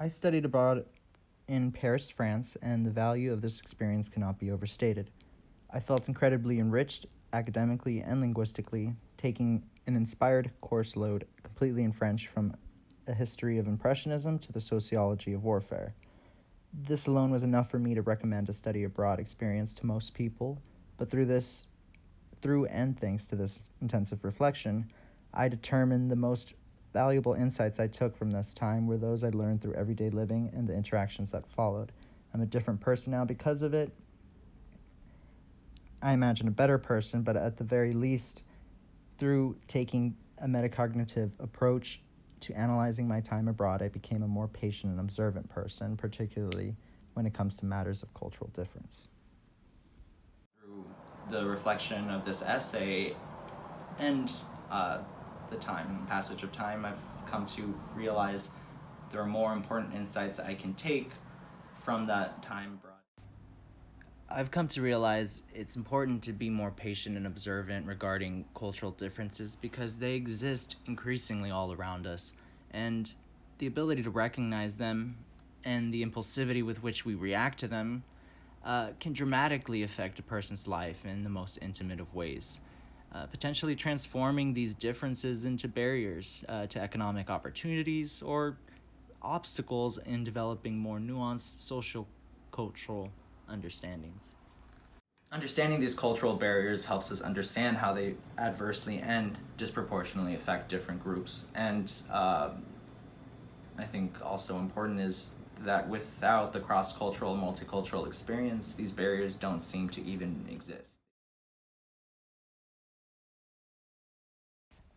I studied abroad in Paris, France, and the value of this experience cannot be overstated. I felt incredibly enriched academically and linguistically, taking an inspired course load completely in French from a history of Impressionism to the sociology of warfare. This alone was enough for me to recommend a study abroad experience to most people, but through and thanks to this intensive reflection, I determined the most valuable insights I took from this time were those I learned through everyday living and the interactions that followed. I'm a different person now because of it. I imagine a better person, but at the very least, through taking a metacognitive approach to analyzing my time abroad, I became a more patient and observant person, particularly when it comes to matters of cultural difference. Through the reflection of this essay and the passage of time, I've come to realize there are more important insights I can take from that time abroad. I've come to realize it's important to be more patient and observant regarding cultural differences because they exist increasingly all around us, and the ability to recognize them and the impulsivity with which we react to them can dramatically affect a person's life in the most intimate of ways, potentially transforming these differences into barriers to economic opportunities or obstacles in developing more nuanced social cultural understandings. Understanding these cultural barriers helps us understand how they adversely and disproportionately affect different groups. And I think also important is that without the cross-cultural, multicultural experience, these barriers don't seem to even exist.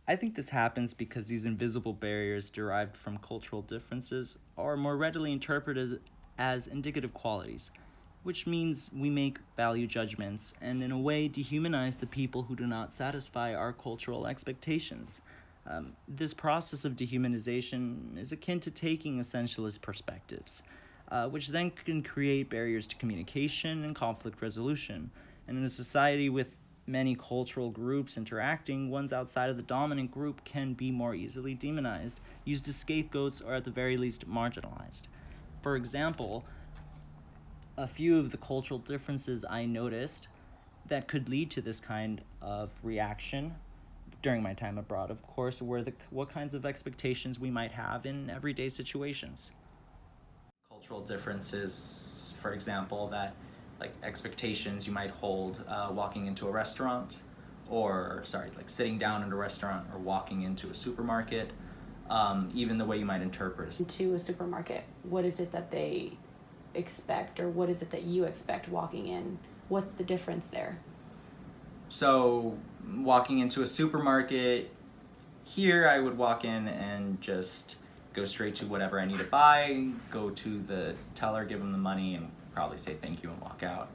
I think this happens because these invisible barriers derived from cultural differences are more readily interpreted as indicative qualities, which means we make value judgments and, in a way, dehumanize the people who do not satisfy our cultural expectations. This process of dehumanization is akin to taking essentialist perspectives, which then can create barriers to communication and conflict resolution. And in a society with many cultural groups interacting, ones outside of the dominant group can be more easily demonized, used as scapegoats, or at the very least marginalized. For example, a few of the cultural differences I noticed that could lead to this kind of reaction during my time abroad, of course, were what kinds of expectations we might have in everyday situations. Cultural differences, for example, that like expectations you might hold walking into a restaurant, or sorry, like sitting down in a restaurant or walking into a supermarket, even the way you might interpret into a supermarket. What is it that they expect, or what is it that you expect walking in? What's the difference there? So, walking into a supermarket, here I would walk in and just go straight to whatever I need to buy, go to the teller, give them the money, and probably say thank you and walk out.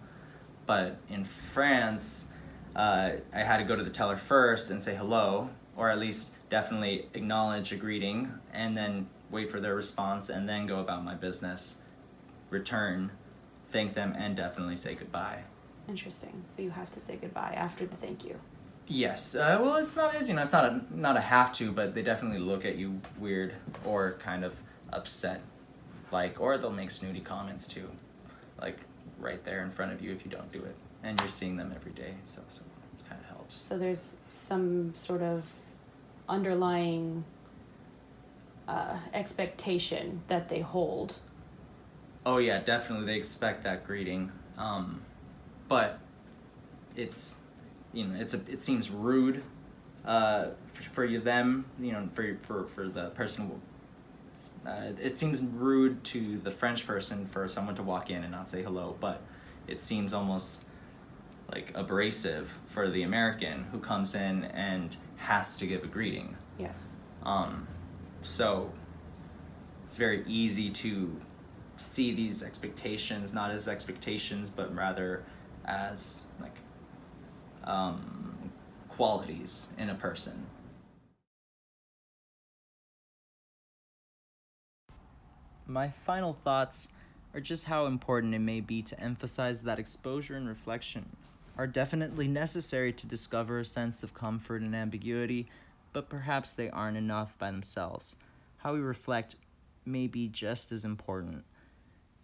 But in France, I had to go to the teller first and say hello, or at least definitely acknowledge a greeting, and then wait for their response, and then go about my business, return, thank them, and definitely say goodbye. Interesting. So you have to say goodbye after the thank you. Yes. Well, it's not it's not a have to, but they definitely look at you weird or kind of upset, like, or they'll make snooty comments too, like right there in front of you if you don't do it, and you're seeing them every day, so it kind of helps. So there's some sort of underlying expectation that they hold. Oh yeah, definitely they expect that greeting, but it's it seems rude for them, for the person. It seems rude to the French person for someone to walk in and not say hello, but it seems almost like abrasive for the American who comes in and has to give a greeting. Yes. So it's very easy to see these expectations not as expectations, but rather as like qualities in a person. My final thoughts are just how important it may be to emphasize that exposure and reflection are definitely necessary to discover a sense of comfort and ambiguity, but perhaps they aren't enough by themselves. How we reflect may be just as important.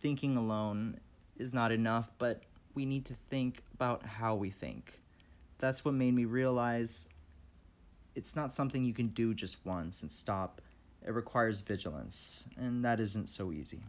Thinking alone is not enough, but we need to think about how we think. That's what made me realize it's not something you can do just once and stop. It requires vigilance, and that isn't so easy.